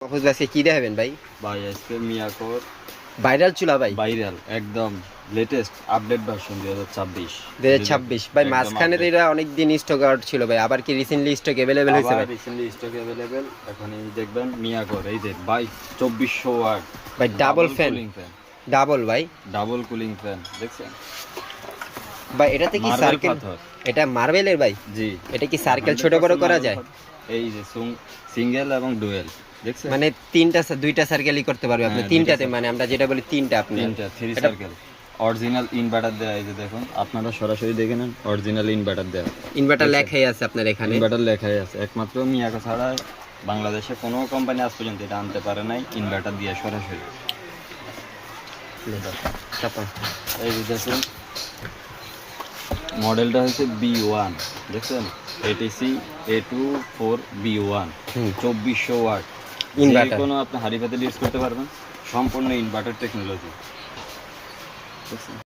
কফজ আজকে কি দেখাবেন ভাই? ভাই আজকে মিয়াকোর ভাইরাল চুলা ভাই, ভাইরাল একদম লেটেস্ট আপডেট ভার্সন 2026। 2026 ভাই। মাঝখানে তো এটা অনেকদিন স্টক আউট ছিল ভাই, আবার কি রিসেন্টলি স্টক অ্যাভেলেবেল হয়েছে ভাই? Recently stock available. এখন এই দেখবেন মিয়াকোর এই যে ভাই 2400 ওয়াট ভাই ডাবল ফ্যান, ডাবল ভাই, ডাবল কুলিং ফ্যান দেখছেন ভাই এটাতে কি সার্কেল? এটা মার্বেলের ভাই? জি। এটা কি সার্কেল ছোট বড় করা যায়? এই যে সিঙ্গেল এবং ডুয়েল দেখছেন, মানে দুইটা সার্কেলই করতে পারবে আপনি তিনটাতে, মানে আমরা যেটা বলি তিনটা, আপনি তিনটা থ্রি সার্কেল অরিজিনাল ইনভার্টার দেয়া। এই যে দেখুন, আপনারা সরাসরি দেখে নেন, অরিজিনাল ইনভার্টার দেয়া, ইনভার্টার লেখাই আছে আপনার এখানে, ইনভার্টার লেখাই আছে। একমাত্র মিয়াকো ছাড়া বাংলাদেশে কোনো কোম্পানি আজ পর্যন্ত এটা আনতে পারে নাই ইনভার্টার দিয়ে সরাসরি। এই যে দেখুন, মডেলটা হচ্ছে B1 দেখছেন, ATC A24 B1 2400 watt inverter. কোনো আপনি হাড়ি পাতিল ইউজ করতে পারবেন, সম্পূর্ণ ইনভার্টার টেকনোলজি দেখছেন।